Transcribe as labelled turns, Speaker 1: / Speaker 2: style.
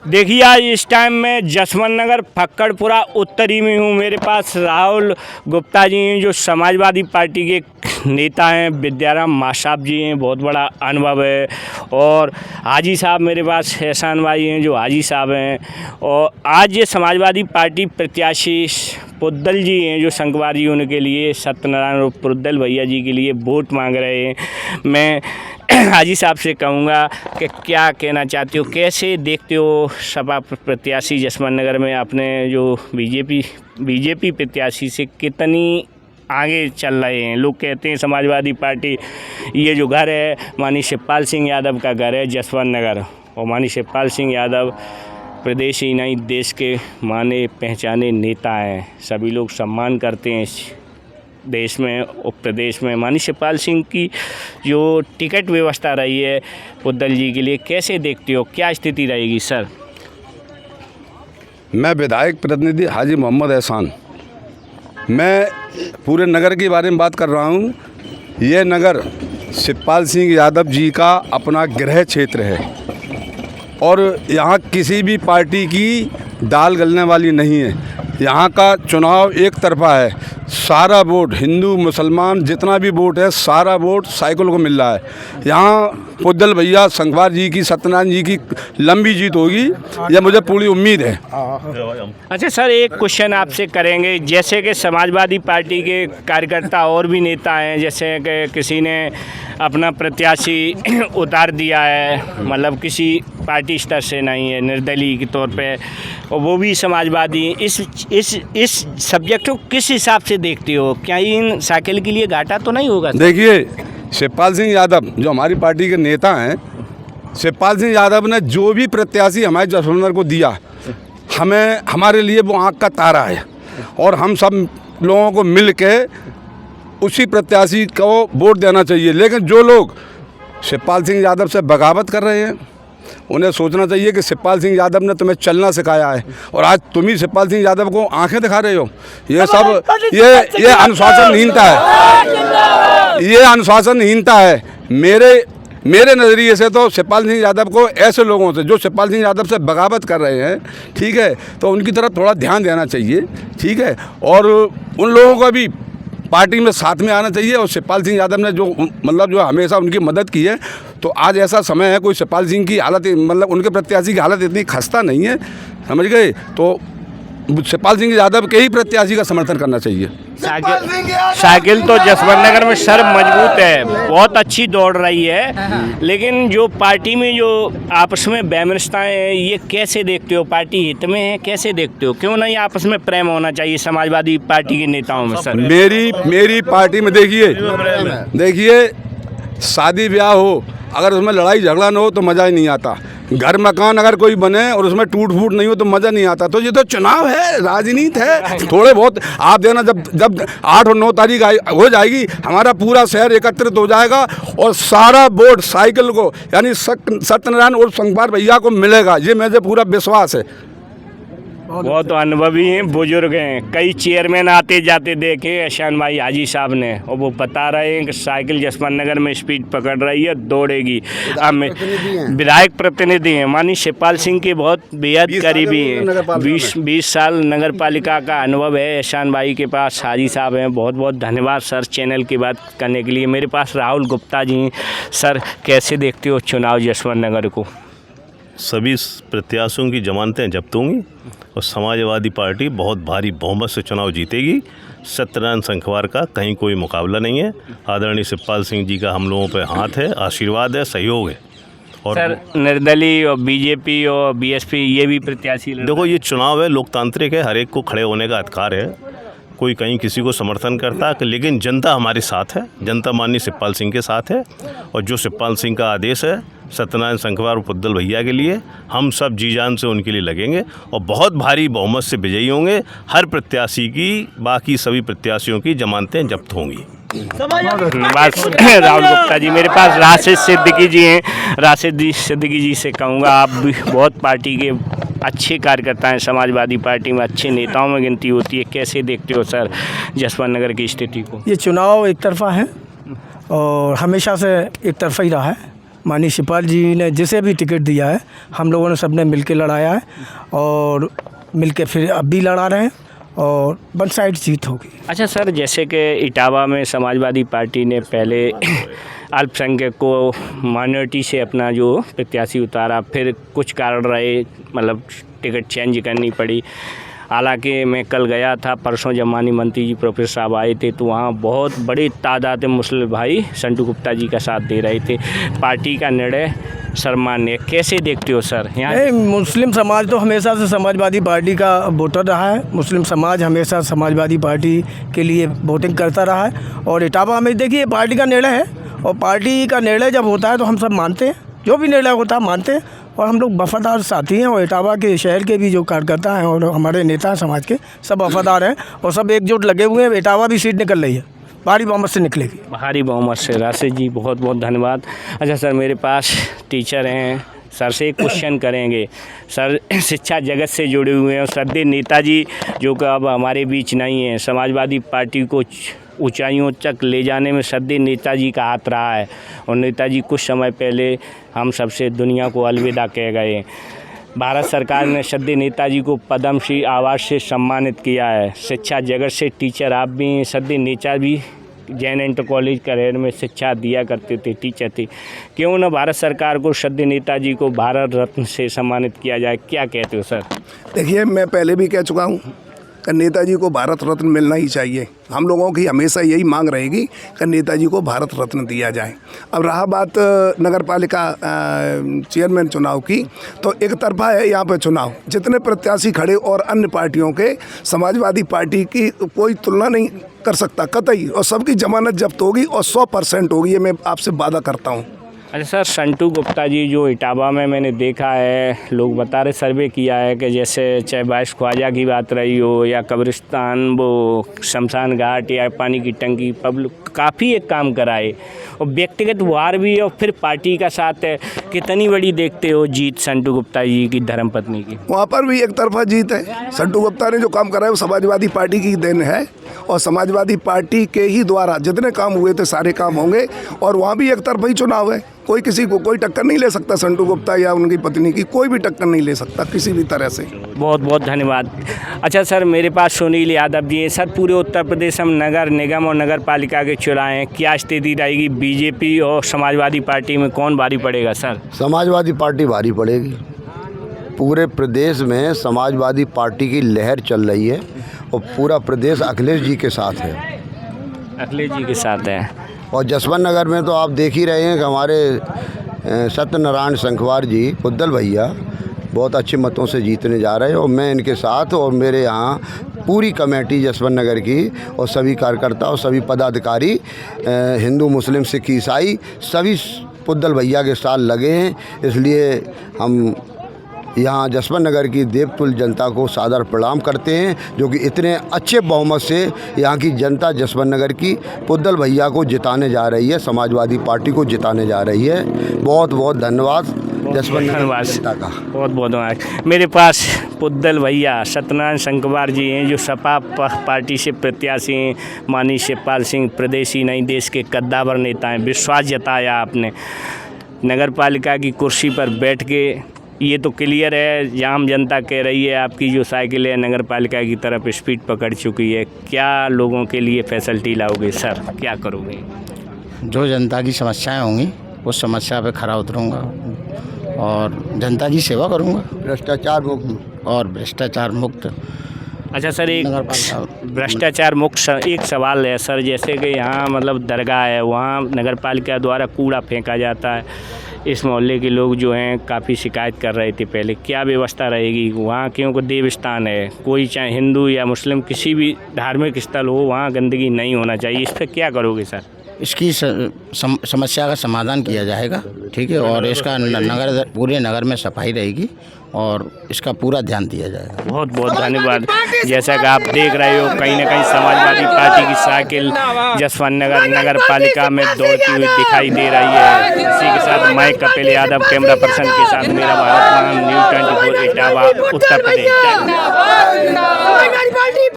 Speaker 1: देखिए आज इस टाइम में जसवंत नगर फक्कड़पुरा उत्तरी में हूँ। मेरे पास राहुल गुप्ता जी हैं जो समाजवादी पार्टी के नेता हैं। विद्याराम मासाब जी हैं, बहुत बड़ा अनुभव है। और हाजी साहब मेरे पास एहसान भाई हैं जो हाजी साहब हैं। और आज ये समाजवादी पार्टी प्रत्याशी पुद्दल जी हैं जो संगवारी होने के लिए सत्यनारायण पुद्दल भैया जी के लिए वोट मांग रहे हैं। मैं हाजी साहब से कहूँगा कि क्या कहना चाहते हो, कैसे देखते हो सपा प्रत्याशी जसवंत नगर में अपने जो बीजेपी प्रत्याशी से कितनी आगे चल रहे हैं। लोग कहते हैं समाजवादी पार्टी ये जो घर है माननीय शिवपाल सिंह यादव का घर है जसवंत नगर। और माननीय शिवपाल सिंह यादव प्रदेश ही नहीं देश के माने पहचाने नेता हैं। सभी लोग सम्मान करते हैं इस देश में और प्रदेश में। माननीय शिवपाल सिंह की जो टिकट व्यवस्था रही है पुद्दल जी के लिए, कैसे देखते हो, क्या स्थिति रहेगी सर?
Speaker 2: मैं विधायक प्रतिनिधि हाजी मोहम्मद एहसान, मैं पूरे नगर के बारे में बात कर रहा हूँ। ये नगर शिवपाल सिंह यादव जी का अपना गृह क्षेत्र है और यहाँ किसी भी पार्टी की दाल गलने वाली नहीं है। यहाँ का चुनाव एक तरफा है। सारा वोट हिंदू मुसलमान जितना भी वोट है सारा वोट साइकिल को मिल रहा है। यहाँ पुद्दल भैया संगवार जी की सत्यनारायण जी की लंबी जीत होगी, यह मुझे पूरी उम्मीद है।
Speaker 1: अच्छा सर, एक क्वेश्चन आपसे करेंगे। जैसे कि समाजवादी पार्टी के कार्यकर्ता और भी नेता हैं, जैसे कि किसी ने अपना प्रत्याशी उतार दिया है, मतलब किसी पार्टी स्तर से नहीं है, निर्दलीय के तौर पे, और वो भी समाजवादी। इस सब्जेक्ट को किस हिसाब से देखते हो? क्या इन साइकिल के लिए घाटा तो नहीं होगा?
Speaker 2: देखिए, शिवपाल सिंह यादव जो हमारी पार्टी के नेता हैं, शिवपाल सिंह यादव ने जो भी प्रत्याशी हमारे जसवंत नगर को दिया, हमें हमारे लिए वो आँख का तारा है और हम सब लोगों को मिल के उसी प्रत्याशी को वोट देना चाहिए। लेकिन जो लोग शिवपाल सिंह यादव से बगावत कर रहे हैं, उन्हें सोचना चाहिए कि शिवपाल सिंह यादव ने तुम्हें चलना सिखाया है और आज तुम ही शिवपाल सिंह यादव को आंखें दिखा रहे हो। ये सब ये अनुशासनहीनता है, ये अनुशासनहीनता है। मेरे नज़रिए से तो शिवपाल सिंह यादव को ऐसे लोगों से जो शिवपाल सिंह यादव से बगावत कर रहे हैं, ठीक है, तो उनकी तरफ थोड़ा ध्यान देना चाहिए, ठीक है, और उन लोगों को भी पार्टी में साथ में आना चाहिए। और शिवपाल सिंह यादव ने जो हमेशा उनकी मदद की है, तो आज ऐसा समय है कोई शिवपाल सिंह की हालत उनके प्रत्याशी की हालत इतनी खस्ता नहीं है, समझ गए, तो शिवपाल सिंह यादव के ही प्रत्याशी का समर्थन करना चाहिए।
Speaker 1: साइकिल तो जसवंत नगर में सर मजबूत है, बहुत अच्छी दौड़ रही है। लेकिन जो पार्टी में जो आपस में वैमनस्यताएं हैं, ये कैसे देखते हो? पार्टी हित में है, कैसे देखते हो? क्यों नहीं आपस में प्रेम होना चाहिए समाजवादी पार्टी के नेताओं में सर?
Speaker 2: मेरी पार्टी में देखिए शादी ब्याह हो, अगर उसमें लड़ाई झगड़ा न हो तो मज़ा ही नहीं आता। घर मकान अगर कोई बने और उसमें टूट फूट नहीं हो तो मज़ा नहीं आता। तो ये तो चुनाव है, राजनीति है, थोड़े बहुत आप देना। जब 8 और 9 तारीख हो जाएगी, हमारा पूरा शहर एकत्रित हो जाएगा और सारा वोट साइकिल को यानी सत्यनारायण और संगवार भैया को मिलेगा, ये मुझे पूरा विश्वास है।
Speaker 1: बहुत अनुभवी हैं, बुजुर्ग हैं, कई चेयरमैन आते जाते देखे एहसान भाई हाजी साहब ने, और वो बता रहे हैं कि साइकिल जसवंत नगर में स्पीड पकड़ रही है, दौड़ेगी। विधायक प्रतिनिधि हैं, माननीय शिवपाल सिंह के बहुत बेहद करीबी हैं। 20 साल नगर पालिका का अनुभव है एहसान भाई के पास। हाजी साहब हैं, बहुत बहुत धन्यवाद सर चैनल की बात करने के लिए। मेरे पास राहुल गुप्ता जी हैं। सर, कैसे देखते हो चुनाव जसवंत नगर को?
Speaker 3: सभी प्रत्याशियों की जमानतें जब्त होंगी और समाजवादी पार्टी बहुत भारी बहुमत से चुनाव जीतेगी। सत्यनारायण संखवार का कहीं कोई मुकाबला नहीं है। आदरणीय शिवपाल सिंह जी का हम लोगों पे हाथ है, आशीर्वाद है, सहयोग है। और
Speaker 1: सर, निर्दलीय और बीजेपी और बीएसपी ये भी प्रत्याशी
Speaker 3: देखो, ये चुनाव है, लोकतांत्रिक है, हर एक को खड़े होने का अधिकार है। कोई कहीं किसी को समर्थन करता है, लेकिन जनता हमारे साथ है। जनता माननीय शिवपाल सिंह के साथ है और जो शिवपाल सिंह का आदेश है सत्यनारायण संखवार और पुद्दल भैया के लिए, हम सब जी जान से उनके लिए लगेंगे और बहुत भारी बहुमत से विजयी होंगे। हर प्रत्याशी की, बाकी सभी प्रत्याशियों की जमानतें जब्त होंगी।
Speaker 1: बस राहुल गुप्ता जी, मेरे पास राशिद सिद्दीकी जी हैं। राशिद सिद्दीकी जी से कहूँगा, आप भी बहुत पार्टी के अच्छे कार्यकर्ता हैं, समाजवादी पार्टी में अच्छे नेताओं में गिनती होती है। कैसे देखते हो सर जसवंत नगर की स्थिति को?
Speaker 4: ये चुनाव एक तरफा है और हमेशा से एक तरफा ही रहा है। माननीय शिवपाल जी ने जिसे भी टिकट दिया है हम लोगों ने सबने मिलकर लड़ाया है और मिलकर फिर अब भी लड़ा रहे हैं और वन साइड जीत होगी।
Speaker 1: अच्छा सर, जैसे कि इटावा में समाजवादी पार्टी ने पहले अल्पसंख्यक को माइनॉरिटी से अपना जो प्रत्याशी उतारा, फिर कुछ कारण रहे मतलब टिकट चेंज करनी पड़ी। हालांकि मैं कल गया था, परसों जब माननीय मंत्री जी प्रोफेसर साहब आए थे तो वहाँ बहुत बड़ी तादाद में मुस्लिम भाई संटू गुप्ता जी का साथ दे रहे थे। पार्टी का निर्णय सर्वमान्य कैसे देखते हो सर? यहाँ
Speaker 4: मुस्लिम समाज तो हमेशा से समाजवादी पार्टी का वोटर रहा है। मुस्लिम समाज हमेशा समाजवादी पार्टी के लिए वोटिंग करता रहा है और इटावा में देखिए पार्टी का निर्णय है और पार्टी का निर्णय जब होता है तो हम सब मानते हैं, जो भी निर्णय होता है मानते हैं और हम लोग वफादार साथी हैं और इटावा के शहर के भी जो कार्यकर्ता हैं और हमारे नेता हैं समाज के सब वफादार हैं और सब एकजुट लगे हुए हैं। इटावा भी सीट निकल रही है, भारी बहुमत से निकलेगी।
Speaker 1: भारी बहुमत से। राशिद जी बहुत बहुत धन्यवाद। अच्छा सर, मेरे पास टीचर हैं, सर से एक क्वेश्चन करेंगे। सर शिक्षा जगत से जुड़े हुए हैं और श्रद्धेय नेताजी जो कि अब हमारे बीच नहीं हैं, समाजवादी पार्टी को ऊंचाइयों तक ले जाने में श्रद्धेय नेताजी का हाथ रहा है और नेताजी कुछ समय पहले हम सबसे दुनिया को अलविदा कह गए। भारत सरकार ने श्रद्धेय नेताजी को पद्म श्री अवार्ड से सम्मानित किया है। शिक्षा जगत से टीचर आप भी हैं, श्रद्धेय नेताजी जैन इंटर कॉलेज करेर में शिक्षा दिया करते थे, टीचर थे। क्यों न भारत सरकार को श्रद्धेय नेताजी को भारत रत्न से सम्मानित किया जाए, क्या कहते हो सर?
Speaker 5: देखिए, मैं पहले भी कह चुका हूँ कि नेताजी को भारत रत्न मिलना ही चाहिए। हम लोगों की हमेशा यही मांग रहेगी कि नेताजी को भारत रत्न दिया जाए। अब रहा बात नगर पालिका चेयरमैन चुनाव की, तो एक तरफा है यहाँ पे चुनाव। जितने प्रत्याशी खड़े और अन्य पार्टियों के, समाजवादी पार्टी की कोई तुलना नहीं कर सकता कतई, और सबकी जमानत जब्त होगी और 100% होगी, ये मैं आपसे वादा करता हूँ।
Speaker 1: अच्छा सर, संटू गुप्ता जी जो इटावा में मैंने देखा है, लोग बता रहे, सर्वे किया है कि जैसे चाहे बाइश ख्वाजा की बात रही हो या कब्रिस्तान, वो शमशान घाट या पानी की टंकी, पब्लिक काफ़ी एक काम कराए और व्यक्तिगत वार भी है और फिर पार्टी का साथ है। कितनी बड़ी देखते हो जीत संटू गुप्ता जी की धर्मपत्नी की?
Speaker 5: वहाँ पर भी एक तरफा जीत है। संटू गुप्ता ने जो काम करा है वो समाजवादी पार्टी की देन है और समाजवादी पार्टी के ही द्वारा जितने काम हुए थे सारे काम होंगे और वहाँ भी एक तरफा ही चुनाव है। कोई किसी को कोई टक्कर नहीं ले सकता, संटू गुप्ता या उनकी पत्नी की कोई भी टक्कर नहीं ले सकता किसी भी तरह से।
Speaker 1: बहुत बहुत धन्यवाद। अच्छा सर, मेरे पास सुनील यादव जी हैं। सर, पूरे उत्तर प्रदेश में नगर निगम और नगर पालिका के चुनाव हैं, क्या स्थिति रहेगी? बीजेपी और समाजवादी पार्टी में कौन भारी पड़ेगा सर?
Speaker 6: समाजवादी पार्टी भारी पड़ेगी। पूरे प्रदेश में समाजवादी पार्टी की लहर चल रही है और पूरा प्रदेश अखिलेश जी के साथ है।
Speaker 1: अखिलेश जी के साथ है।
Speaker 6: और जसवंत नगर में तो आप देख ही रहे हैं कि हमारे सत्यनारायण संखवार जी, पुद्दल भैया बहुत अच्छे मतों से जीतने जा रहे हैं और मैं इनके साथ और मेरे यहाँ पूरी कमेटी जसवंत नगर की और सभी कार्यकर्ता और सभी पदाधिकारी, हिंदू मुस्लिम सिख ईसाई सभी पुद्दल भैया के साथ लगे हैं। इसलिए हम यहाँ जसवंत नगर की देवतुल्य जनता को सादर प्रणाम करते हैं जो कि इतने अच्छे बहुमत से यहाँ की जनता जसवंत नगर की पुद्दल भैया को जिताने जा रही है, समाजवादी पार्टी को जिताने जा रही है। बहुत बहुत धन्यवाद जसवंत नगर जनता का।
Speaker 1: बहुत बहुत धन्यवाद। मेरे पास पुद्दल भैया सत्यनारायण संखवार जी हैं जो सपा पार्टी से प्रत्याशी हैं। माननीय शिवपाल सिंह प्रदेशी नहीं, देश के कद्दावर नेता हैं। विश्वास जताया आपने नगर पालिका की कुर्सी पर बैठ के, ये तो क्लियर है, आम जनता कह रही है आपकी जो साइकिल है नगर पालिका की तरफ स्पीड पकड़ चुकी है। क्या लोगों के लिए फैसिलिटी लाओगे सर, क्या करोगे?
Speaker 7: जो जनता की समस्याएं होंगी उस समस्या पे खरा उतरूँगा और जनता की सेवा करूँगा,
Speaker 6: भ्रष्टाचार मुक्त
Speaker 7: और भ्रष्टाचार मुक्त।
Speaker 1: अच्छा सर, एक भ्रष्टाचार मुक्त एक सवाल है सर, जैसे कि यहाँ मतलब दरगाह है, वहाँ नगर पालिका द्वारा कूड़ा फेंका जाता है। इस मोहल्ले के लोग जो हैं काफ़ी शिकायत कर रहे थे पहले, क्या व्यवस्था रहेगी वहाँ? क्योंकि देव स्थान है, कोई चाहे हिंदू या मुस्लिम किसी भी धार्मिक स्थल हो, वहाँ गंदगी नहीं होना चाहिए। इस पर क्या करोगे सर?
Speaker 7: इसकी समस्या का समाधान किया जाएगा, ठीक है, और इसका नगर पूरे नगर में सफाई रहेगी और इसका पूरा ध्यान दिया जाएगा।
Speaker 1: बहुत बहुत धन्यवाद। जैसा कि आप देख रहे हो, कहीं ना कहीं समाजवादी पार्टी की साइकिल जसवंत नगर नगर पालिका में दौड़ती हुई दिखाई दे रही है। इसी के साथ मैं कपिल यादव, कैमरा पर्सन के साथ मेरा भारत न्यूज़ 24 इटावा उत्तर प्रदेश।